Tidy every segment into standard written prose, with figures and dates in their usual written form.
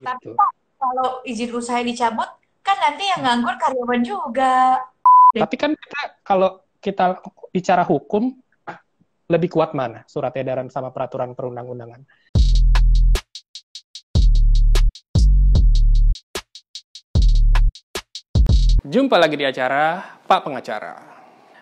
Tapi gitu. Pak, kalau izin usaha dicabut, kan nanti yang nganggur karyawan juga. Tapi kan kita kalau kita bicara hukum lebih kuat mana? Surat edaran sama peraturan perundang-undangan. Jumpa lagi di acara Pak Pengacara.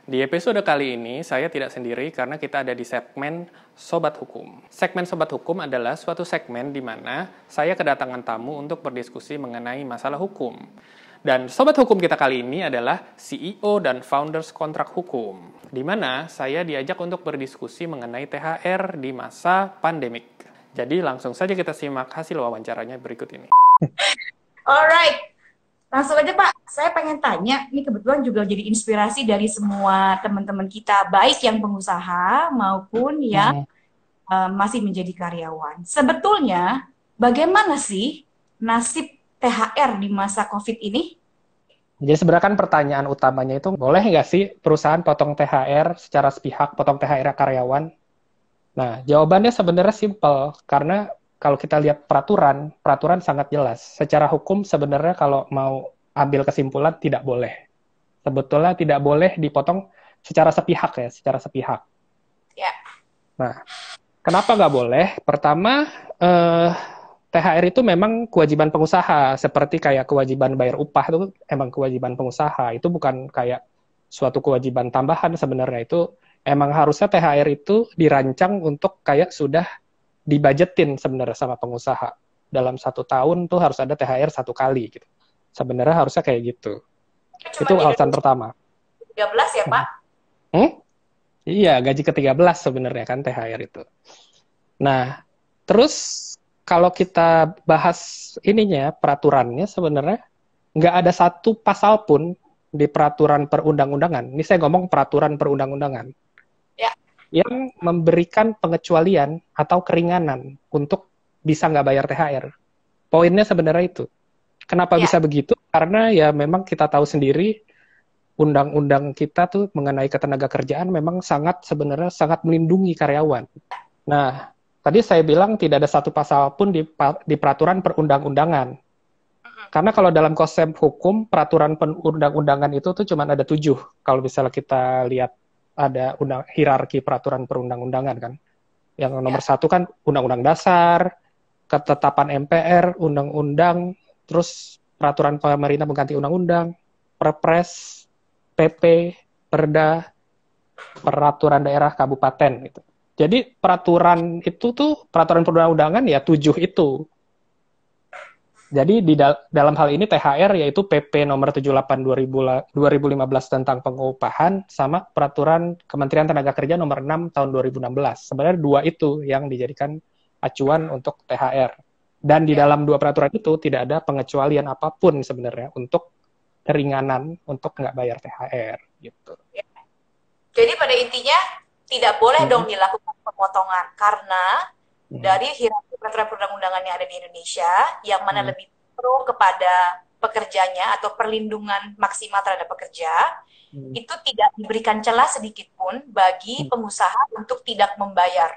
Di episode kali ini saya tidak sendiri karena kita ada di segmen Sobat Hukum. Segmen Sobat Hukum adalah suatu segmen di mana saya kedatangan tamu untuk berdiskusi mengenai masalah hukum. Dan Sobat Hukum kita kali ini adalah CEO dan Founders Kontrak Hukum, di mana saya diajak untuk berdiskusi mengenai THR di masa pandemik. Jadi langsung saja kita simak hasil wawancaranya berikut ini. Alright, langsung aja Pak. Saya pengen tanya, ini kebetulan juga jadi inspirasi dari semua teman-teman kita, baik yang pengusaha maupun yang masih menjadi karyawan. Sebetulnya, bagaimana sih nasib THR di masa COVID ini? Jadi sebenarnya kan pertanyaan utamanya itu, boleh nggak sih perusahaan potong THR secara sepihak, potong THR karyawan? Nah, jawabannya sebenarnya simpel, karena kalau kita lihat peraturan, peraturan sangat jelas. Secara hukum sebenarnya kalau mau ambil kesimpulan tidak boleh. Sebetulnya tidak boleh dipotong secara sepihak ya, secara sepihak. Ya, Nah, kenapa nggak boleh? Pertama, eh, THR itu memang kewajiban pengusaha, seperti kayak kewajiban bayar upah itu emang kewajiban pengusaha. Itu bukan kayak suatu kewajiban tambahan sebenarnya. Itu emang harusnya THR itu dirancang untuk kayak sudah dibajetin sebenarnya sama pengusaha. Dalam 1 tahun tuh harus ada THR 1 kali gitu. Sebenarnya harusnya kayak gitu. itu cuma Itu di alasan Indonesia pertama. 13 ya Pak? Hmm? Iya, gaji ke-13 sebenarnya kan THR itu. Nah, terus kalau kita bahas ininya, peraturannya sebenarnya nggak ada satu pasal pun di peraturan perundang-undangan. Ini saya ngomong peraturan perundang-undangan Ya, yang memberikan pengecualian atau keringanan untuk bisa nggak bayar THR. Poinnya sebenarnya itu. Kenapa ya. bisa begitu? Karena ya memang kita tahu sendiri undang-undang kita tuh mengenai ketenaga kerjaan memang sangat sebenarnya sangat melindungi karyawan. Nah, tadi saya bilang tidak ada satu pasal pun di peraturan perundang-undangan. Karena kalau dalam konsep hukum, peraturan perundang-undangan itu tuh cuma ada 7. Kalau misalnya kita lihat ada hierarki peraturan perundang-undangan kan. Yang nomor Ya. 1 kan Undang-Undang Dasar, ketetapan MPR, Undang-Undang, terus peraturan pemerintah mengganti Undang-Undang, Perpres, PP, Perda, peraturan daerah kabupaten gitu. Jadi peraturan itu tuh peraturan perundang-undangan ya 7 itu. Jadi di dalam hal ini THR yaitu PP nomor 78 2015 tentang pengupahan sama peraturan Kementerian Tenaga Kerja nomor 6 tahun 2016. Sebenarnya 2 itu yang dijadikan acuan untuk THR. Dan di Ya. dalam 2 peraturan itu tidak ada pengecualian apapun sebenarnya untuk keringanan untuk nggak bayar THR gitu. Ya. Jadi pada intinya tidak boleh Hmm. dong dilakukan pemotongan karena Hmm. dari hierarki peraturan perundang-undangan yang ada di Indonesia yang mana Hmm. lebih pro kepada pekerjanya atau perlindungan maksimal terhadap pekerja Hmm. itu tidak diberikan celah sedikit pun bagi Hmm. pengusaha untuk tidak membayar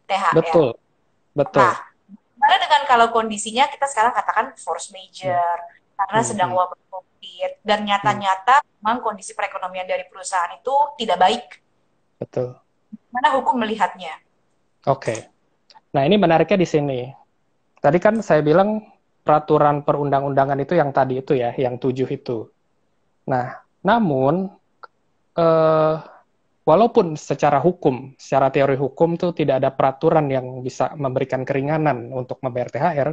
THR. Betul, Nah, betul. bagaimana dengan kalau kondisinya kita sekarang katakan force Hmm. major karena Hmm. sedang Hmm. wabah COVID dan Hmm. nyata-nyata memang kondisi perekonomian dari perusahaan itu tidak baik. Betul. Mana hukum melihatnya? Oke. Nah, ini menariknya di sini. Tadi kan saya bilang peraturan perundang-undangan itu yang tadi itu ya, yang 7 itu. Nah, namun eh, walaupun secara hukum, secara teori hukum tuh tidak ada peraturan yang bisa memberikan keringanan untuk membayar THR,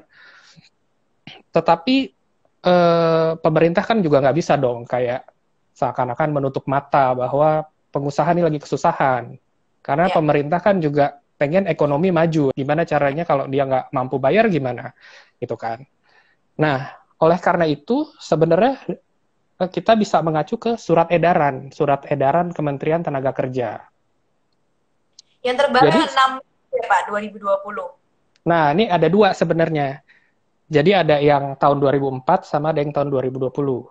tetapi pemerintah kan juga nggak bisa dong kayak seakan-akan menutup mata bahwa pengusaha ini lagi kesusahan. Karena Ya, pemerintah kan juga pengen ekonomi maju. Gimana caranya kalau dia nggak mampu bayar gimana? Gitu kan. Nah, oleh karena itu sebenarnya kita bisa mengacu ke surat edaran Kementerian Tenaga Kerja. yang terbaru Jadi, 6 ya Pak 2020. nah ini ada 2 sebenarnya. Jadi ada yang tahun 2004 sama ada yang tahun 2020.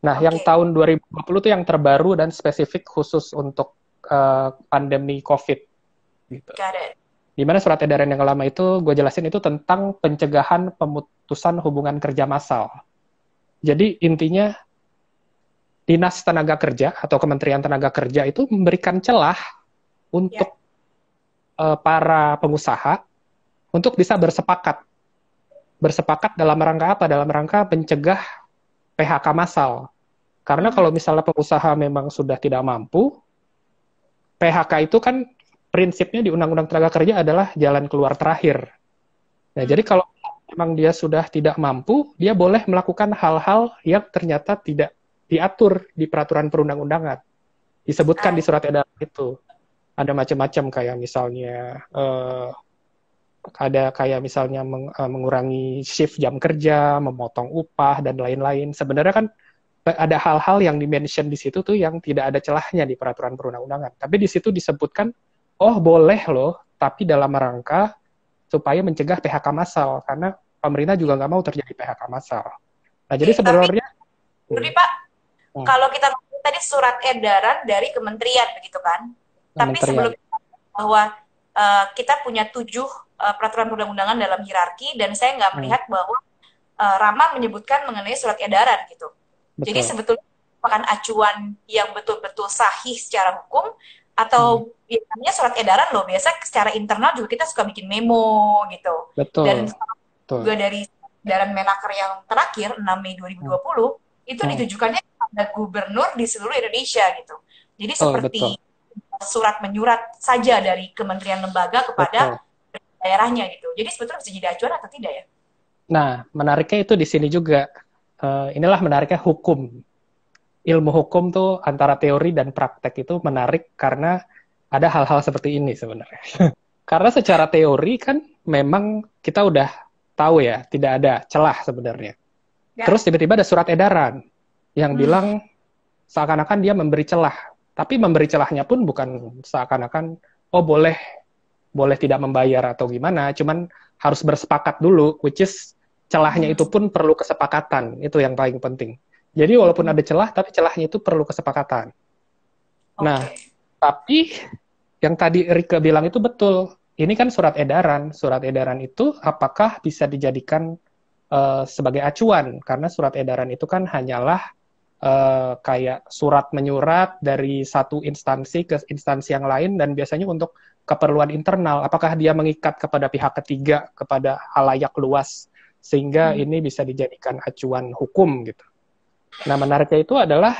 Nah, yang Oke, tahun 2020 itu yang terbaru dan spesifik khusus untuk pandemi COVID. Gitu. got it. Di mana surat edaran yang lama itu gue jelasin itu tentang pencegahan pemutusan hubungan kerja massal. Jadi intinya Dinas Tenaga Kerja atau Kementerian Tenaga Kerja itu memberikan celah Ya. untuk para pengusaha untuk bisa bersepakat. Bersepakat dalam rangka apa? Dalam rangka mencegah PHK massal. Karena kalau misalnya pengusaha memang sudah tidak mampu, PHK itu kan prinsipnya di Undang-Undang Tenaga Kerja adalah jalan keluar terakhir. Nah, jadi kalau memang dia sudah tidak mampu, dia boleh melakukan hal-hal yang ternyata tidak diatur di peraturan perundang-undangan. Disebutkan di surat edaran itu. Ada macam-macam kayak misalnya mengurangi shift jam kerja, memotong upah dan lain-lain. Sebenarnya kan ada hal-hal yang dimention di situ tuh yang tidak ada celahnya di peraturan perundang-undangan. Tapi di situ disebutkan, oh boleh loh, tapi dalam rangka supaya mencegah PHK massal, karena pemerintah juga nggak mau terjadi PHK massal. Nah, jadi sebenarnya... Tapi Pak, kalau kita ngomong tadi surat edaran dari kementerian, begitu kan? Tapi sebelumnya bahwa kita punya 7 peraturan perundang-undangan dalam hierarki, dan saya nggak melihat bahwa Rama menyebutkan mengenai surat edaran gitu. Betul. Jadi sebetulnya merupakan acuan yang betul-betul sahih secara hukum, atau ya, namanya surat edaran loh, biasa secara internal juga kita suka bikin memo gitu. Betul. Dan juga dari edaran Menaker yang terakhir 6 Mei 2020 itu ditujukannya kepada gubernur di seluruh Indonesia gitu. Jadi seperti surat menyurat saja dari kementerian lembaga kepada daerahnya gitu. Jadi sebetulnya bisa jadi acuan atau tidak ya? Nah, menariknya itu di sini juga. Inilah menariknya hukum. Ilmu hukum tuh antara teori dan praktek itu menarik karena ada hal-hal seperti ini sebenarnya. Karena secara teori kan memang kita udah tahu ya, tidak ada celah sebenarnya. Ya. Terus tiba-tiba ada surat edaran yang bilang seakan-akan dia memberi celah. Tapi memberi celahnya pun bukan seakan-akan, oh boleh tidak membayar atau gimana, cuman harus bersepakat dulu, which is celahnya itu pun perlu kesepakatan, itu yang paling penting. Jadi walaupun ada celah, tapi celahnya itu perlu kesepakatan. Nah, tapi yang tadi Rika bilang itu betul. Ini kan surat edaran. Surat edaran itu apakah bisa dijadikan sebagai acuan? Karena surat edaran itu kan hanyalah kayak surat menyurat dari satu instansi ke instansi yang lain, dan biasanya untuk keperluan internal. Apakah dia mengikat kepada pihak ketiga, kepada halayak luas, sehingga ini bisa dijadikan acuan hukum gitu. Nah, menariknya itu adalah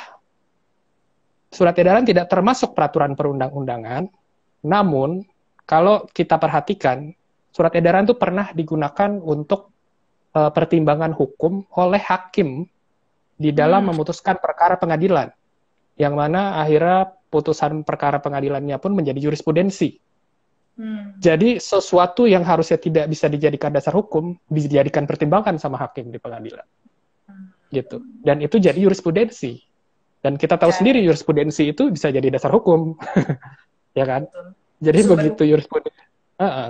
surat edaran tidak termasuk peraturan perundang-undangan, namun kalau kita perhatikan, surat edaran itu pernah digunakan untuk pertimbangan hukum oleh hakim di dalam memutuskan perkara pengadilan, yang mana akhirnya putusan perkara pengadilannya pun menjadi jurisprudensi. Jadi sesuatu yang harusnya tidak bisa dijadikan dasar hukum, dijadikan pertimbangan sama hakim di pengadilan. Gitu. Dan itu jadi jurisprudensi. Dan kita tahu sendiri jurisprudensi itu bisa jadi dasar hukum. Ya kan? Jadi begitu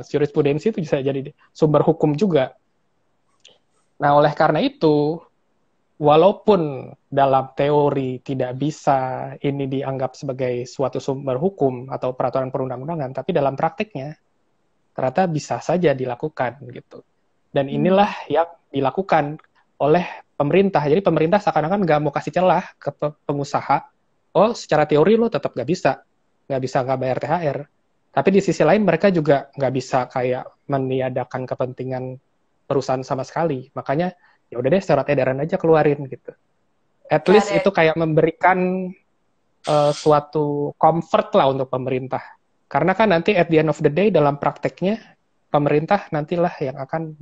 jurisprudensi itu bisa jadi sumber hukum juga. Nah, oleh karena itu, walaupun dalam teori tidak bisa ini dianggap sebagai suatu sumber hukum atau peraturan perundang-undangan, tapi dalam praktiknya ternyata bisa saja dilakukan gitu. Dan inilah yang dilakukan oleh pemerintah. Jadi pemerintah seakan-akan nggak mau kasih celah ke pengusaha. Oh, secara teori lo tetap nggak bisa nggak bayar THR. Tapi di sisi lain mereka juga nggak bisa kayak meniadakan kepentingan perusahaan sama sekali. Makanya ya udah deh surat edaran aja keluarin gitu. At least itu kayak memberikan suatu comfort lah untuk pemerintah. Karena kan nanti at the end of the day dalam prakteknya pemerintah nantilah yang akan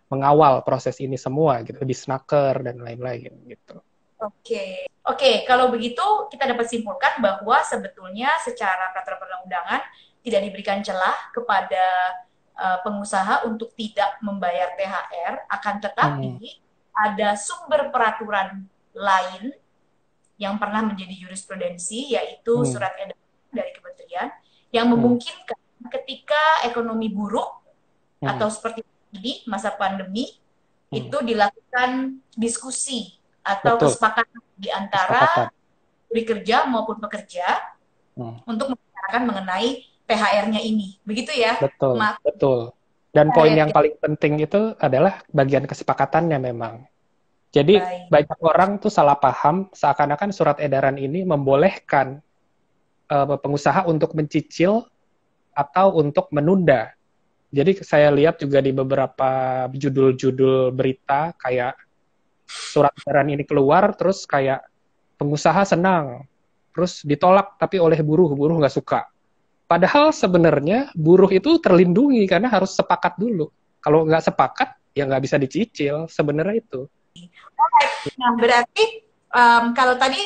mengawal proses ini semua gitu, di Snaker dan lain-lain gitu. Oke, kalau begitu kita dapat simpulkan bahwa sebetulnya secara peraturan perundang-undangan tidak diberikan celah kepada pengusaha untuk tidak membayar THR, akan tetapi ada sumber peraturan lain yang pernah menjadi jurisprudensi, yaitu surat edaran dari kementerian yang memungkinkan ketika ekonomi buruk atau seperti ini masa pandemi itu dilakukan diskusi atau kesepakatan di antara bekerja maupun pekerja untuk membicarakan mengenai THR-nya ini. Begitu ya, Betul, Mas? betul. Dan poin yang paling penting itu adalah bagian kesepakatannya memang. Jadi Baik. banyak orang tuh salah paham seakan-akan surat edaran ini membolehkan pengusaha untuk mencicil atau untuk menunda. Jadi saya lihat juga di beberapa judul-judul berita kayak surat edaran ini keluar terus kayak pengusaha senang, terus ditolak tapi oleh buruh, buruh nggak suka. Padahal sebenarnya buruh itu terlindungi karena harus sepakat dulu. Kalau nggak sepakat, ya nggak bisa dicicil. Sebenarnya itu. Nah, berarti kalau tadi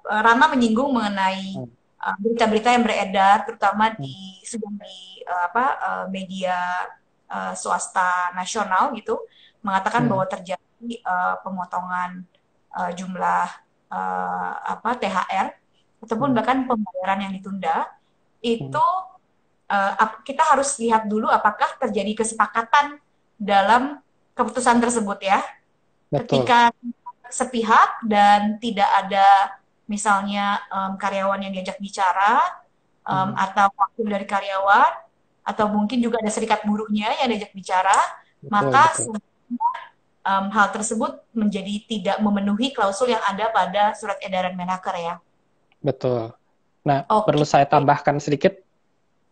Rama menyinggung mengenai Hmm. berita-berita yang beredar, terutama Hmm. sudah di media swasta nasional gitu, mengatakan Hmm. bahwa terjadi pemotongan jumlah THR ataupun Hmm. bahkan pembayaran yang ditunda, Hmm. itu kita harus lihat dulu apakah terjadi kesepakatan dalam keputusan tersebut ya. Betul. Ketika sepihak dan tidak ada misalnya karyawan yang diajak bicara Hmm. atau wakil dari karyawan atau mungkin juga ada serikat buruhnya yang diajak bicara, Betul, maka betul. hal tersebut menjadi tidak memenuhi klausul yang ada pada surat edaran Menaker ya. Betul. Nah, perlu Oke, saya tambahkan sedikit.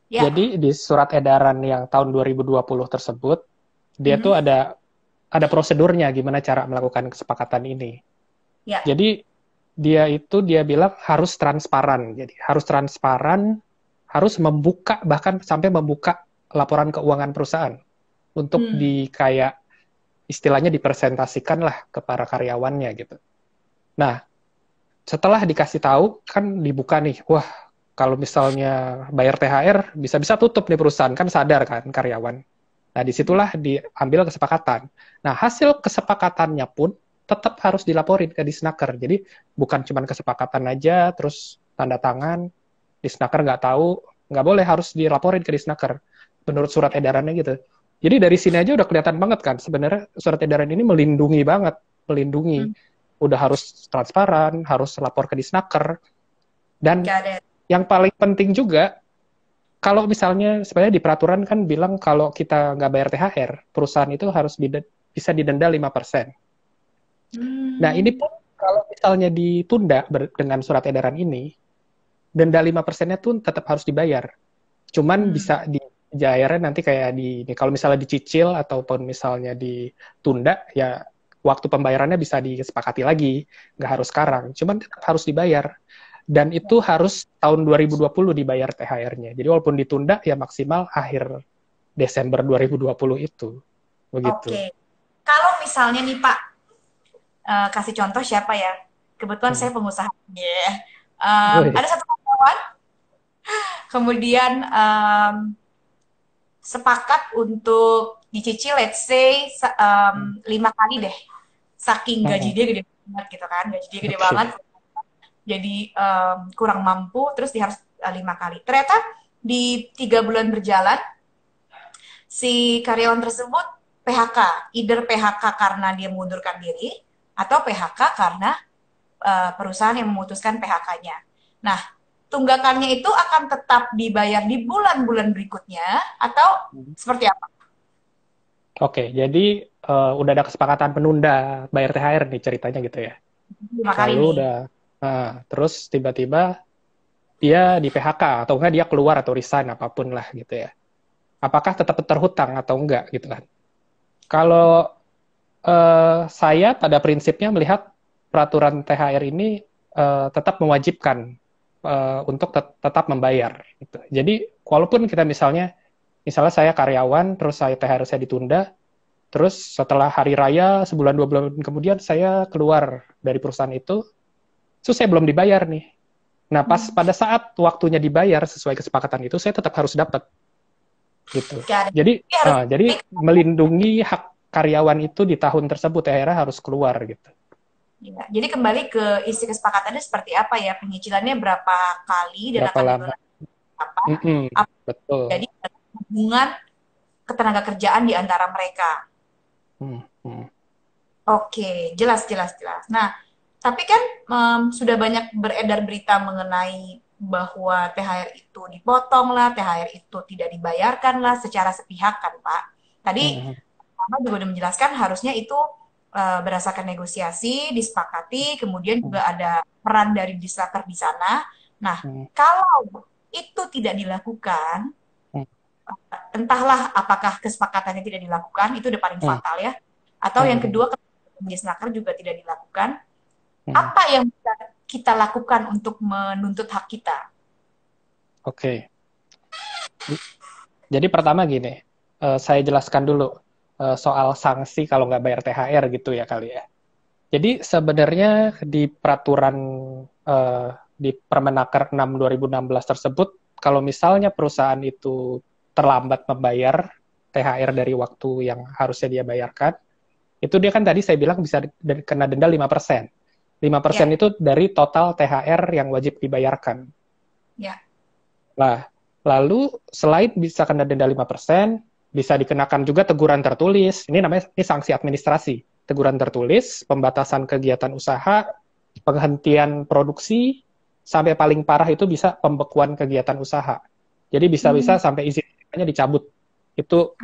ya. Jadi di surat edaran yang tahun 2020 tersebut, dia tuh Mhm. ada prosedurnya gimana cara melakukan kesepakatan ini. Ya. Jadi dia bilang harus transparan. Jadi harus transparan, harus membuka bahkan sampai membuka laporan keuangan perusahaan untuk Hmm. kayak istilahnya dipresentasikan lah ke para karyawannya gitu. Nah, setelah dikasih tahu kan dibuka nih, wah kalau misalnya bayar THR bisa-bisa tutup nih perusahaan kan sadar kan karyawan. Nah, disitulah diambil kesepakatan. Nah, hasil kesepakatannya pun tetap harus dilaporin ke Disnaker. Jadi, bukan cuma kesepakatan aja, terus tanda tangan, Disnaker nggak tahu, nggak boleh, harus dilaporin ke Disnaker. Menurut surat edarannya gitu. Jadi, dari sini aja udah kelihatan banget kan, sebenarnya surat edaran ini melindungi banget, melindungi. Hmm. Udah harus transparan, harus lapor ke Disnaker. Dan Got it. yang paling penting juga, kalau misalnya sebenarnya di peraturan kan bilang kalau kita nggak bayar THR, perusahaan itu harus bisa didenda 5%. Nah, ini Hmm. pun kalau misalnya ditunda dengan surat edaran ini, denda 5%-nya tuh tetap harus dibayar. Cuman Hmm. bisa dibayarnya nanti kayak kalau misalnya dicicil ataupun misalnya ditunda, ya waktu pembayarannya bisa disepakati lagi, nggak harus sekarang. Cuman tetap harus dibayar. Dan itu harus tahun 2020 dibayar THR-nya. Jadi walaupun ditunda, ya maksimal akhir Desember 2020 itu. Begitu. Oke. Kalau misalnya nih Pak, kasih contoh siapa ya? Kebetulan Hmm. saya pengusaha. Yeah. Wih. Ada satu karyawan, kemudian sepakat untuk dicicil, let's say 5 kali deh, saking gaji Hmm. dia gede banget gitu kan, gaji dia gede banget, Oke. jadi kurang mampu, terus dia harus 5 kali. Ternyata di 3 bulan berjalan, si karyawan tersebut PHK, either PHK karena dia mengundurkan diri, atau PHK karena perusahaan yang memutuskan PHK-nya. Nah, tunggakannya itu akan tetap dibayar di bulan-bulan berikutnya atau seperti apa? Oke, jadi udah ada kesepakatan penunda bayar THR nih ceritanya gitu ya. 5 kali Lalu nih. udah, terus tiba-tiba dia di PHK atau enggak dia keluar atau resign apapun lah gitu ya. Apakah tetap terhutang atau enggak gitu kan? Kalau saya pada prinsipnya melihat peraturan THR ini tetap mewajibkan untuk tetap membayar. Gitu. Jadi walaupun kita misalnya saya karyawan, terus THR saya ditunda, terus setelah hari raya sebulan 2 bulan kemudian saya keluar dari perusahaan itu, terus saya belum dibayar nih. Nah pas Hmm. pada saat waktunya dibayar sesuai kesepakatan itu, saya tetap harus dapat gitu. Gak ada. Jadi Tapi harus jadi melindungi hak karyawan itu di tahun tersebut akhirnya harus keluar gitu. ya. Jadi kembali ke isi kesepakatannya seperti apa ya? Penyicilannya berapa kali dan Berapa akan lama? dilunasi apa? Mm-mm, Apa betul. jadi hubungan ketenaga kerjaan di antara mereka. Hmm, hmm, Oke, jelas, jelas, jelas. Nah, tapi kan sudah banyak beredar berita mengenai bahwa THR itu dipotong lah, THR itu tidak dibayarkan lah secara sepihak kan Pak. Tadi Hmm. Mama juga udah menjelaskan harusnya itu berdasarkan negosiasi, disepakati, kemudian Hmm. juga ada peran dari disnaker di sana. Nah, Hmm. kalau itu tidak dilakukan, Hmm. entahlah apakah kesepakatannya tidak dilakukan, itu udah paling Hmm. fatal ya. Atau yang Hmm. kedua, disnaker juga tidak dilakukan, Hmm. apa yang bisa kita lakukan untuk menuntut hak kita? Oke. Jadi pertama gini, saya jelaskan dulu soal sanksi kalau nggak bayar THR gitu ya kali ya. Jadi sebenarnya di peraturan di Permenaker 6 2016 tersebut, kalau misalnya perusahaan itu terlambat membayar THR dari waktu yang harusnya dia bayarkan, itu dia kan tadi saya bilang bisa kena denda 5%. 5% Ya, itu dari total THR yang wajib dibayarkan. ya. Nah, lalu selain bisa kena denda 5%, bisa dikenakan juga teguran tertulis. Ini namanya ini sanksi administrasi. Teguran tertulis, pembatasan kegiatan usaha, penghentian produksi, sampai paling parah itu bisa pembekuan kegiatan usaha. Jadi bisa-bisa Hmm. sampai izinnya dicabut. Itu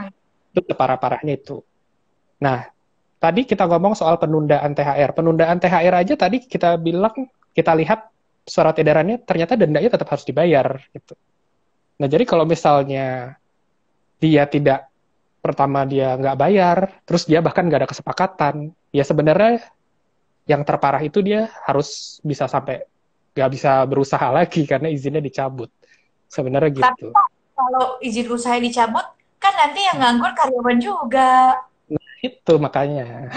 separah-parahnya itu. Nah, tadi kita ngomong soal penundaan THR. Penundaan THR aja tadi kita bilang, kita lihat surat edarannya ternyata dendanya tetap harus dibayar gitu. Nah, jadi kalau misalnya dia tidak, pertama dia nggak bayar, terus dia bahkan nggak ada kesepakatan, ya sebenarnya yang terparah itu dia harus bisa sampai nggak bisa berusaha lagi karena izinnya dicabut. Sebenarnya Tapi gitu. Pak, kalau izin usaha dicabut, kan nanti yang nganggur karyawan juga. Itu makanya.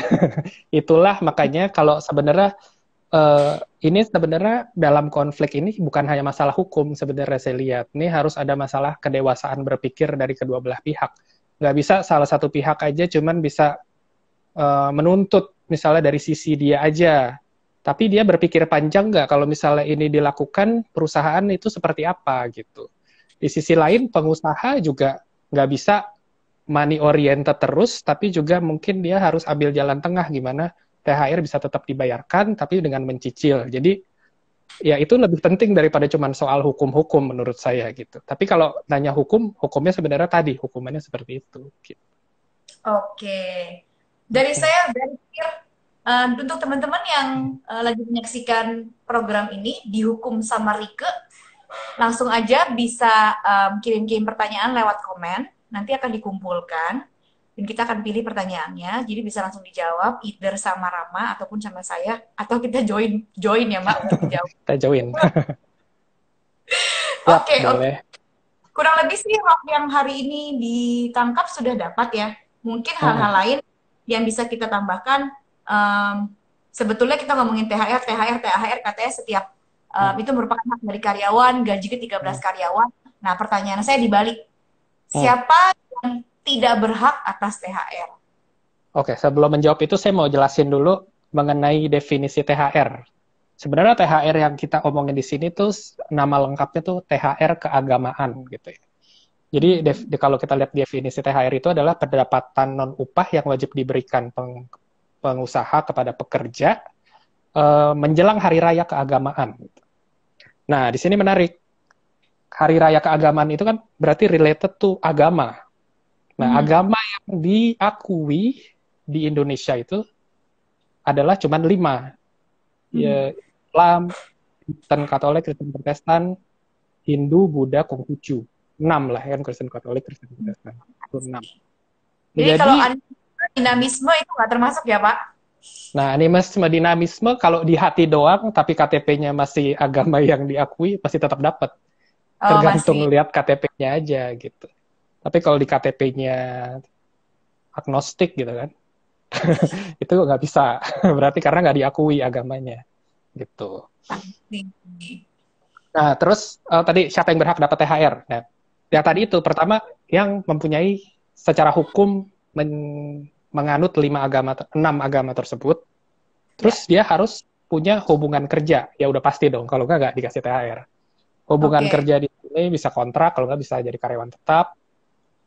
Itulah makanya kalau sebenarnya eh, ini sebenarnya dalam konflik ini bukan hanya masalah hukum sebenarnya saya lihat. Ini harus ada masalah kedewasaan berpikir dari kedua belah pihak. Nggak bisa salah satu pihak aja cuman bisa menuntut misalnya dari sisi dia aja. Tapi dia berpikir panjang nggak kalau misalnya ini dilakukan perusahaan itu seperti apa gitu. Di sisi lain pengusaha juga nggak bisa money oriented terus, tapi juga mungkin dia harus ambil jalan tengah gimana THR bisa tetap dibayarkan tapi dengan mencicil. Jadi ya itu lebih penting daripada cuma soal hukum-hukum menurut saya gitu. Tapi kalau nanya hukum, hukumnya sebenarnya tadi hukumannya seperti itu. Gitu. Oke. Dari saya berpikir untuk teman-teman yang lagi menyaksikan program ini dihukum sama Rike, langsung aja bisa kirim-kirim pertanyaan lewat komen. Nanti akan dikumpulkan dan kita akan pilih pertanyaannya. Jadi bisa langsung dijawab either sama Rama ataupun sama saya atau kita join join ya Mbak untuk menjawab. Kita join. Yap, Oke, oke. boleh. Kurang lebih sih rock yang hari ini ditangkap sudah dapat ya. Mungkin hal-hal Mm-mm. lain yang bisa kita tambahkan. em, Sebetulnya kita ngomongin THR, THR, THR, katanya setiap Mm. itu merupakan hak dari karyawan, gaji ke-13 Mm. karyawan. Nah, pertanyaan saya dibalik. Mm. Siapa yang tidak berhak atas THR? Oke, sebelum menjawab itu saya mau jelasin dulu mengenai definisi THR. Sebenarnya THR yang kita omongin di sini tuh nama lengkapnya tuh THR keagamaan gitu ya. Jadi kalau kita lihat definisi THR itu adalah pendapatan non upah yang wajib diberikan pengusaha kepada pekerja menjelang hari raya keagamaan. Nah, di sini menarik. Hari raya keagamaan itu kan berarti related to agama. Nah, Hmm. agama yang diakui di Indonesia itu adalah cuma 5. Hmm. Ya, Islam, Kristen Katolik, Kristen Protestan, Hindu, Buddha, Konghucu. 6 lah kan Kristen Katolik, Kristen Protestan. Itu 6. Jadi kalau Jadi, dinamisme itu nggak termasuk ya Pak? nah animisme dinamisme kalau di hati doang, tapi KTP-nya masih agama yang diakui, pasti tetap dapat. Oh Tergantung masih. lihat KTP-nya aja gitu. Tapi kalau di KTP-nya agnostik gitu kan, itu nggak bisa. Berarti karena nggak diakui agamanya gitu. Nah, terus tadi siapa yang berhak dapat THR? Nah, yang tadi itu pertama yang mempunyai secara hukum menganut 6 agama tersebut, Ya, terus dia harus punya hubungan kerja. Ya udah pasti dong, kalau nggak dikasih THR. Hubungan oke. kerja di sini bisa kontrak, kalau nggak bisa jadi karyawan tetap.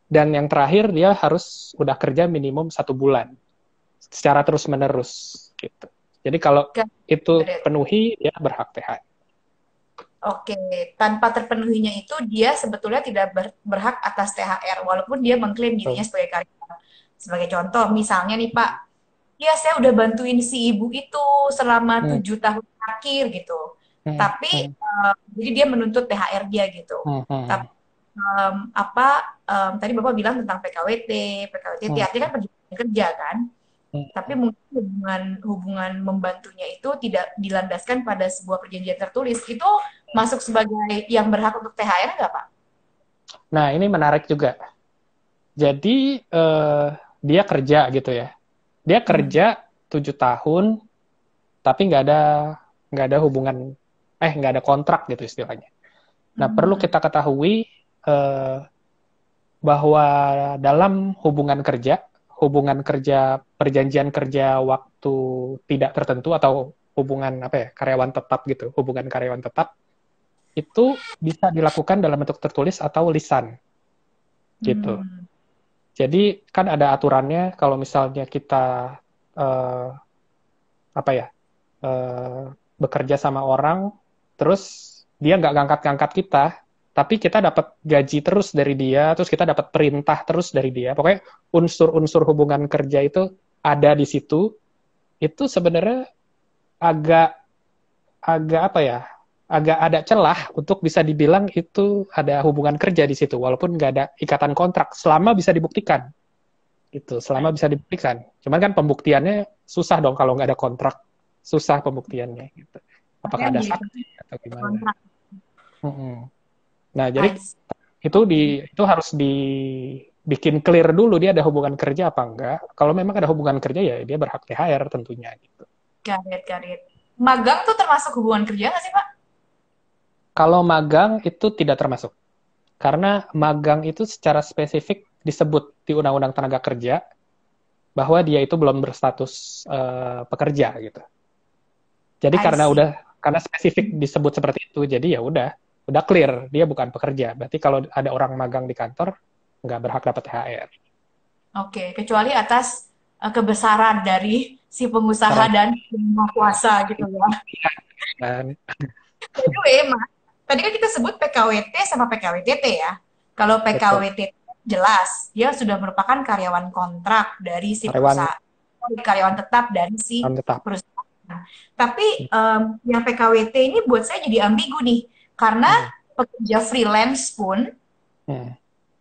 Dan yang terakhir dia harus udah kerja minimum 1 bulan secara terus menerus gitu. Jadi kalau Got itu it. penuhi dia berhak THR. Oke, tanpa terpenuhinya itu dia sebetulnya tidak berhak atas THR walaupun dia mengklaim dirinya Betul. sebagai karyawan. Sebagai contoh, misalnya nih Pak, ya saya udah bantuin si ibu itu selama Hmm, 7 tahun terakhir gitu. hmm, Tapi hmm, jadi dia menuntut THR dia gitu. hmm, Tapi hmm, tadi Bapak bilang tentang PKWT, PKWTT hmm, artinya kan perjanjian kerja kan. Tapi hmm. mungkin hubungan hubungan membantunya itu tidak dilandaskan pada sebuah perjanjian tertulis. Itu masuk sebagai yang berhak untuk THR nggak, Pak? Nah, ini menarik juga. Jadi dia kerja gitu ya. Dia Hmm. kerja 7 tahun, tapi nggak ada hubungan, nggak ada kontrak gitu istilahnya. Nah, perlu Mhm. kita ketahui eh, bahwa dalam hubungan kerja, perjanjian kerja waktu tidak tertentu atau hubungan apa ya, karyawan tetap gitu, hubungan karyawan tetap itu bisa dilakukan dalam bentuk tertulis atau lisan gitu. Hmm. Jadi kan ada aturannya kalau misalnya kita eh, apa ya eh, bekerja sama orang, terus dia nggak ngangkat-ngangkat kita, tapi kita dapat gaji terus dari dia, terus kita dapat perintah terus dari dia. Pokoknya unsur-unsur hubungan kerja itu ada di situ. Itu sebenarnya agak agak apa ya? Agak ada celah untuk bisa dibilang itu ada hubungan kerja di situ, walaupun nggak ada ikatan kontrak, selama bisa dibuktikan. Gitu, selama bisa dibuktikan. Cuman kan pembuktiannya susah dong kalau nggak ada kontrak, susah pembuktiannya. Gitu. Artinya Apakah ada menjadi saksi atau gimana? kontrak. Mm-mm. Nah, jadi I see. itu harus dibikin clear dulu dia ada hubungan kerja apa enggak. Kalau memang ada hubungan kerja ya dia berhak THR tentunya gitu. Got it, got it. Magang tuh termasuk hubungan kerja nggak sih, Pak? Kalau magang itu tidak termasuk. Karena magang itu secara spesifik disebut di Undang-Undang Tenaga Kerja bahwa dia itu belum berstatus pekerja gitu. Jadi I see. karena spesifik disebut seperti itu, jadi ya udah clear dia bukan pekerja. Berarti kalau ada orang magang di kantor nggak berhak dapat THR. Oke, kecuali atas kebesaran dari si pengusaha Saran dan yang maha kuasa gitu ya. kan. By the way, Mas, tadi kan kita sebut PKWT sama PKWTT ya. Kalau Betul. PKWTT jelas, dia sudah merupakan karyawan kontrak dari si Karyawan perusahaan, karyawan tetap dari si tetap. perusahaan. Tapi yang PKWT ini buat saya jadi ambigu nih, karena Hmm. pekerja freelance pun Hmm.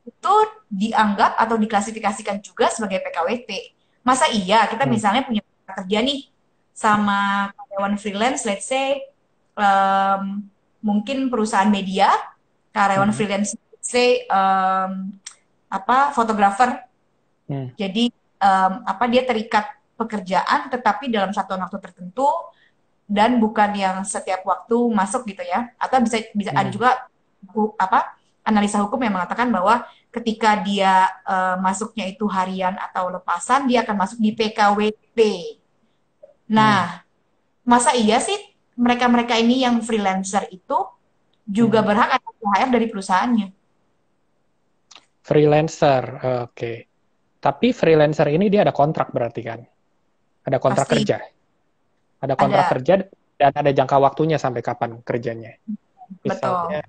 itu dianggap atau diklasifikasikan juga sebagai PKWT. Masa iya kita Hmm. misalnya punya kerja nih sama karyawan freelance, let's say mungkin perusahaan media, karyawan Hmm. freelance, let's say apa fotografer. Hmm. Jadi apa dia terikat pekerjaan, tetapi dalam satuan waktu tertentu dan bukan yang setiap waktu masuk gitu ya. Atau bisa bisa ada Hmm. juga apa analisa hukum yang mengatakan bahwa ketika dia masuknya itu harian atau lepasan, dia akan masuk di PKWT. Hmm. Nah, masa iya sih mereka-mereka ini yang freelancer itu juga Hmm. berhak atas THR dari perusahaannya? Freelancer, oke. Tapi freelancer ini dia ada kontrak berarti kan? Ada kontrak Pasti kerja. Ada kontrak ada, kerja dan ada jangka waktunya sampai kapan kerjanya. betul. Misalnya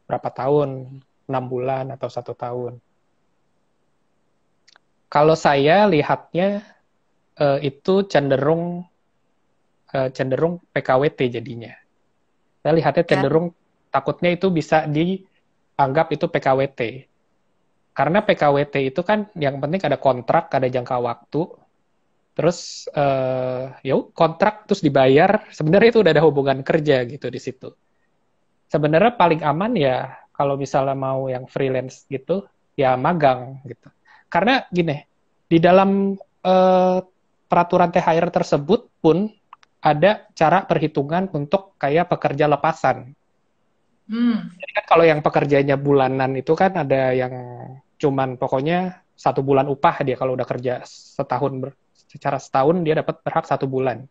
berapa tahun, 6 bulan atau 1 tahun. Kalau saya lihatnya itu cenderung PKWT jadinya. Saya lihatnya Kan? cenderung takutnya itu bisa dianggap itu PKWT. Karena PKWT itu kan yang penting ada kontrak, ada jangka waktu, terus ya kontrak terus dibayar, sebenarnya itu udah ada hubungan kerja gitu di situ. Sebenarnya paling aman ya kalau misalnya mau yang freelance gitu, ya magang gitu. Karena gini, di dalam peraturan THR tersebut pun ada cara perhitungan untuk kayak pekerja lepasan. Hmm. Jadi kan kalau yang pekerjanya bulanan itu kan ada yang cuman pokoknya 1 bulan upah dia kalau udah kerja secara setahun dia dapat berhak 1 bulan.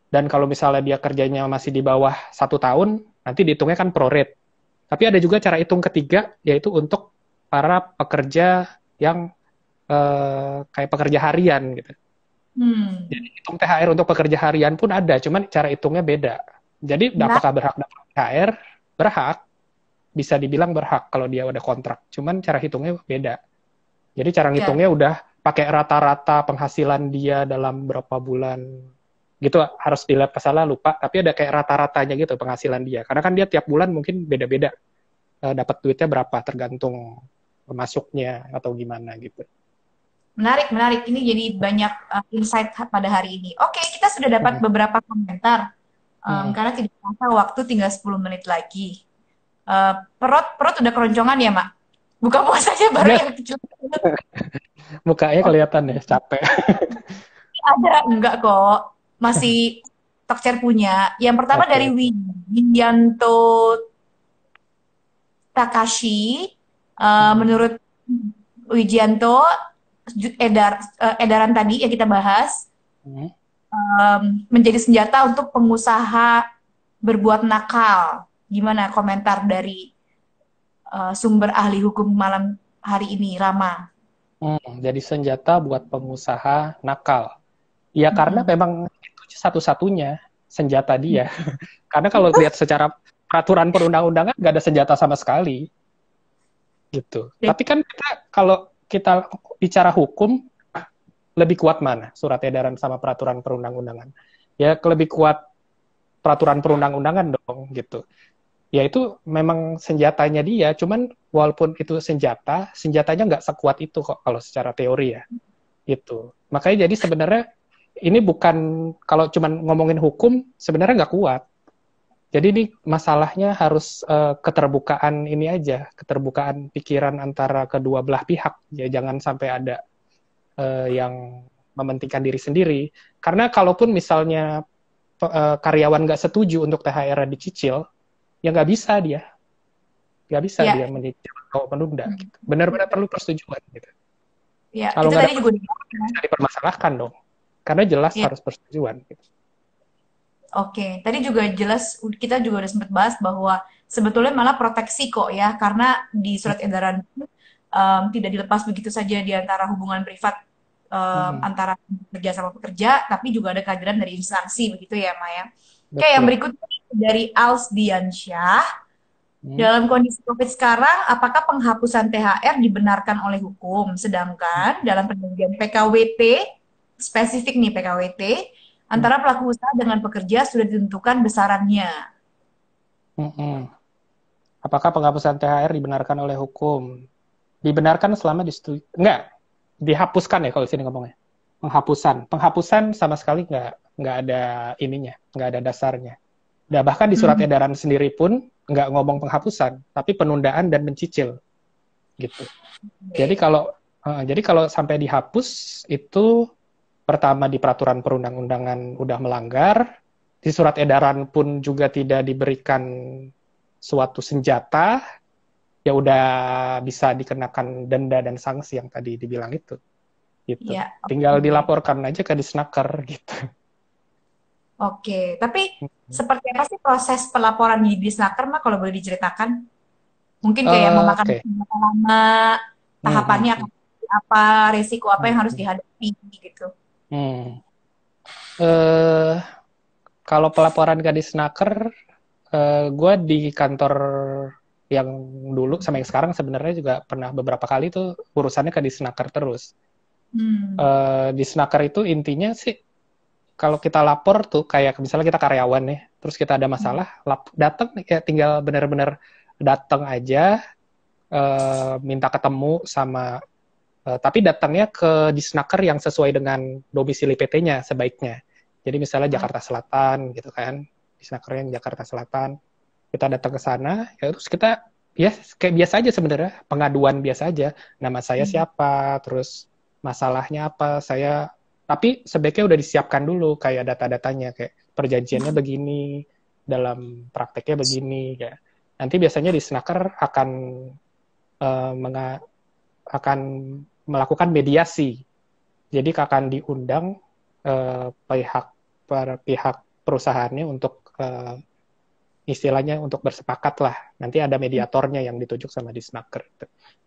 Dan kalau misalnya dia kerjanya masih di bawah 1 tahun, nanti dihitungnya kan prorate. Tapi ada juga cara hitung ketiga, yaitu untuk para pekerja yang kayak pekerja harian gitu. Hmm. Jadi hitung THR untuk pekerja harian pun ada, cuman cara hitungnya beda. Jadi Menarik. apakah berhak dapat THR? berhak, bisa dibilang berhak kalau dia udah kontrak. Cuman cara hitungnya beda. Jadi cara Ya, ngitungnya udah pakai rata-rata penghasilan dia dalam berapa bulan gitu, harus dilihat ke salah lupa, tapi ada kayak rata-ratanya gitu penghasilan dia. Karena kan dia tiap bulan mungkin beda-beda dapat duitnya berapa tergantung masuknya atau gimana gitu. menarik, menarik. Ini jadi banyak insight pada hari ini. Oke, kita sudah dapat Hmm. beberapa komentar. Hmm. Karena tidak terasa waktu tinggal 10 menit lagi. Perut udah keroncongan ya, Mak? Buka puasanya baru Udah, yang kecil. mukanya Oh, kelihatan ya capek. ada. Enggak kok. Masih Tokcer punya. Yang pertama Oke, dari oke. Widianto Takashi. Hmm. Menurut Widianto, edaran tadi yang kita bahas, Hmm. menjadi senjata untuk pengusaha berbuat nakal. Gimana komentar dari sumber ahli hukum malam hari ini, Rama? Jadi senjata buat pengusaha nakal. Ya karena Mm-mm. memang itu satu-satunya senjata dia. Karena kalau lihat secara peraturan perundang-undangan nggak ada senjata sama sekali gitu. Tapi kan kita, kalau kita bicara hukum, lebih kuat mana surat edaran sama peraturan perundang-undangan? Ya lebih kuat peraturan perundang-undangan dong gitu. Ya itu memang senjatanya dia, cuman walaupun itu senjata, senjatanya nggak sekuat itu kok kalau secara teori ya gitu. Makanya jadi sebenarnya ini bukan, kalau cuman ngomongin hukum sebenarnya nggak kuat. Jadi ini masalahnya harus keterbukaan ini aja, keterbukaan pikiran antara kedua belah pihak. Ya jangan sampai ada yang mementingkan diri sendiri. Karena kalaupun misalnya karyawan nggak setuju untuk THR dicicil, ya nggak bisa dia Ya, menyicil atau menunda. Gitu. Benar-benar perlu persetujuan. Gitu. ya Kalau itu nggak ada tadi juga. persetujuan, bisa dipermasalahkan dong. Karena jelas Ya, harus persetujuan. Gitu. oke. Tadi juga jelas kita juga udah sempat bahas bahwa sebetulnya malah proteksi kok ya, karena di surat edaran itu, tidak dilepas begitu saja di antara hubungan privat Hmm, antara pekerja sama pekerja, tapi juga ada kehadiran dari instansi begitu ya, Maya. Oke, yang betul. berikutnya dari Als Diansyah. Hmm, Dalam kondisi COVID sekarang, apakah penghapusan THR dibenarkan oleh hukum? Sedangkan hmm, dalam perjanjian PKWT, spesifik nih PKWT, hmm, antara pelaku usaha dengan pekerja sudah ditentukan besarannya. hmm. Apakah penghapusan THR dibenarkan oleh hukum? Dibenarkan selama disetujui. Enggak, dihapuskan ya kalau di sini ngomongnya. Penghapusan sama sekali nggak ada ininya, nggak ada dasarnya. Nah, bahkan di surat Hmm, edaran sendiri pun nggak ngomong penghapusan, tapi penundaan dan mencicil gitu. Jadi oke. kalau jadi kalau sampai dihapus itu pertama di peraturan perundang-undangan udah melanggar, di surat edaran pun juga tidak diberikan suatu senjata, ya udah bisa dikenakan denda dan sanksi yang tadi dibilang itu gitu. Ya, Tinggal oke. dilaporkan aja ke Disnaker gitu. Oke, tapi seperti apa sih proses pelaporan di Disnaker, mah kalau boleh diceritakan? Mungkin kayak memakan Oke. berapa lama, Hmm, hmm, tahapannya akan hmm, seperti apa, risiko apa hmm, yang harus hmm. dihadapi gitu. Hmm. Eh, Kalau pelaporan ke Disnaker, gue di kantor yang dulu sama yang sekarang sebenarnya juga pernah beberapa kali tuh urusannya ke Disnaker terus. Hmm. Disnaker itu intinya sih kalau kita lapor tuh kayak misalnya kita karyawan nih, terus kita ada masalah, datang ya tinggal benar-benar datang aja, minta ketemu sama, tapi datangnya ke Disnaker yang sesuai dengan domisili PT-nya sebaiknya. Jadi misalnya Oh, Jakarta Selatan gitu kan, Disnaker yang Jakarta Selatan, kita datang ke sana, ya terus kita ya kayak biasa aja sebenarnya, pengaduan biasa aja, nama saya hmm. siapa, terus masalahnya apa, tapi sebaiknya udah disiapkan dulu kayak data-datanya, kayak perjanjiannya begini, dalam prakteknya begini, ya. Nanti biasanya di Snaker eh, menga- akan melakukan mediasi, jadi akan diundang pihak pihak perusahaannya untuk istilahnya untuk bersepakat lah. Nanti ada mediatornya yang ditunjuk sama di Snaker.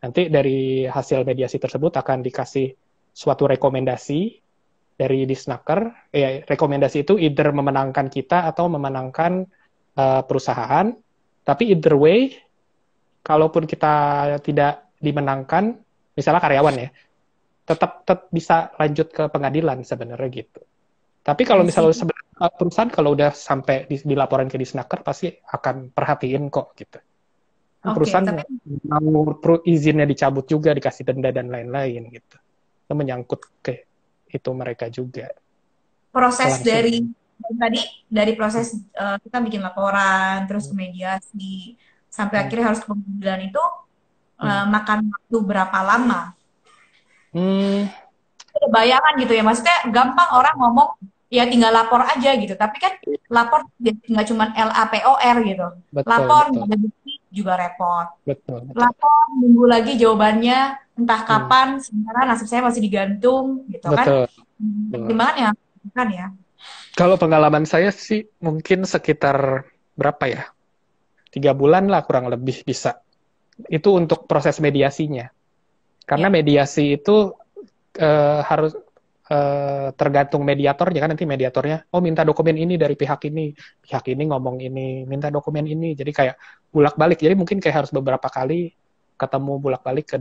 Nanti dari hasil mediasi tersebut akan dikasih suatu rekomendasi dari Disnaker. Rekomendasi itu either memenangkan kita atau memenangkan perusahaan. Tapi either way, kalaupun kita tidak dimenangkan, misalnya karyawan ya, tetap bisa lanjut ke pengadilan sebenarnya gitu. Tapi kalau misalnya perusahaan kalau udah sampai dilaporin ke Disnaker pasti akan perhatiin kok gitu. Perusahaan tapi mau izinnya dicabut juga, dikasih denda dan lain-lain gitu. Itu menyangkut ke itu mereka juga. proses dari proses kita bikin laporan, terus ke mediasi, sampai akhirnya harus ke pengadilan itu makan waktu berapa lama? Bayangan gitu ya, maksudnya gampang orang ngomong ya tinggal lapor aja gitu, tapi kan lapor nggak cuma LAPOR gitu, lapor nggak ada bukti juga repot, lapor nunggu lagi jawabannya entah kapan, sementara nasib saya masih digantung gitu kan, gimana ya kan ya. Kalau pengalaman saya sih mungkin sekitar berapa ya, 3 bulan lah kurang lebih bisa, itu untuk proses mediasinya, karena mediasi itu harus tergantung mediatornya kan, nanti mediatornya minta dokumen ini dari pihak ini ngomong ini, minta dokumen ini, jadi kayak bolak-balik, jadi mungkin kayak harus beberapa kali ketemu bolak-balik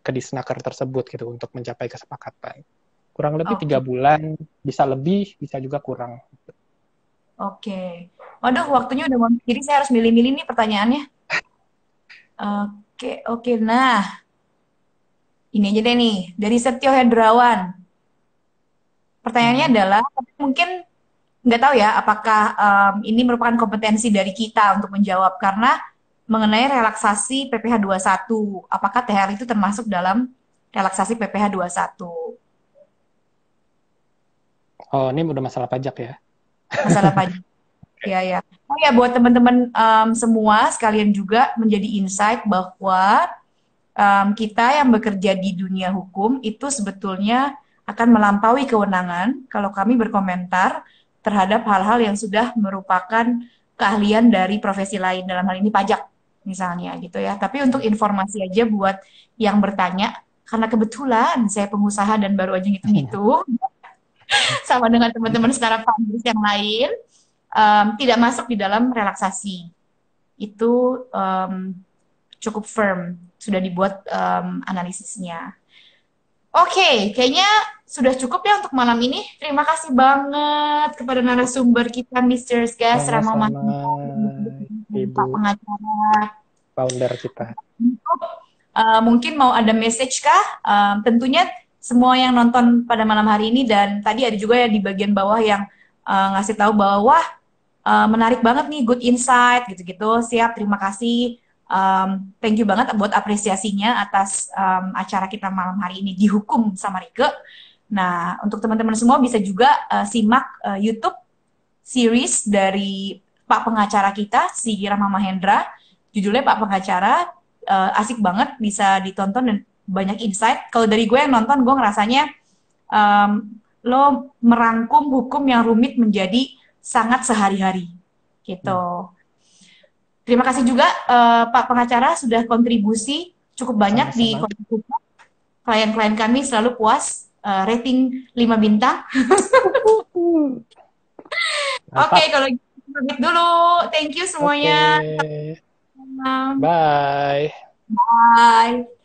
ke Disnaker tersebut gitu untuk mencapai kesepakatan. Kurang lebih 3 bulan, bisa lebih, bisa juga kurang. Waduh, waktunya udah mau, jadi saya harus milih-milih nih pertanyaannya. Oke. Nah, ini aja deh nih, dari Setio Hendrawan. Pertanyaannya adalah, mungkin nggak tahu ya, apakah ini merupakan kompetensi dari kita untuk menjawab, karena mengenai relaksasi PPh 21, apakah THR itu termasuk dalam relaksasi PPh 21? Oh, ini udah masalah pajak ya? Masalah pajak. Ya. Oh ya, buat teman-teman semua sekalian juga menjadi insight bahwa kita yang bekerja di dunia hukum itu sebetulnya akan melampaui kewenangan kalau kami berkomentar terhadap hal-hal yang sudah merupakan keahlian dari profesi lain, dalam hal ini pajak misalnya gitu ya. Tapi untuk informasi aja buat yang bertanya, karena kebetulan saya pengusaha dan baru aja ngitung-ngitung sama dengan teman-teman startup founders yang lain, tidak masuk di dalam relaksasi. Itu cukup firm, sudah dibuat analisisnya. Oke, kayaknya sudah cukup ya untuk malam ini. Terima kasih banget kepada narasumber kita, Mr. Gas Rama Pak pengacara, founder kita. Mungkin mau ada message kah? Tentunya semua yang nonton pada malam hari ini, dan tadi ada juga ya di bagian bawah yang ngasih tahu bahwa menarik banget nih, good insight gitu-gitu. Siap, terima kasih. Thank you banget buat apresiasinya atas acara kita malam hari ini, Dihukum sama Rike. Nah, untuk teman-teman semua bisa juga simak YouTube series dari Pak pengacara kita, si Rama Mahendra. Judulnya Pak Pengacara, asik banget, bisa ditonton dan banyak insight. Kalau dari gue yang nonton, gue ngerasanya lo merangkum hukum yang rumit menjadi sangat sehari-hari gitu. Terima kasih juga Pak pengacara sudah kontribusi cukup banyak di konten hukum. Klien-klien kami selalu puas, rating 5 bintang. Oke, kalau gitu pamit dulu. Thank you semuanya. Bye. Bye.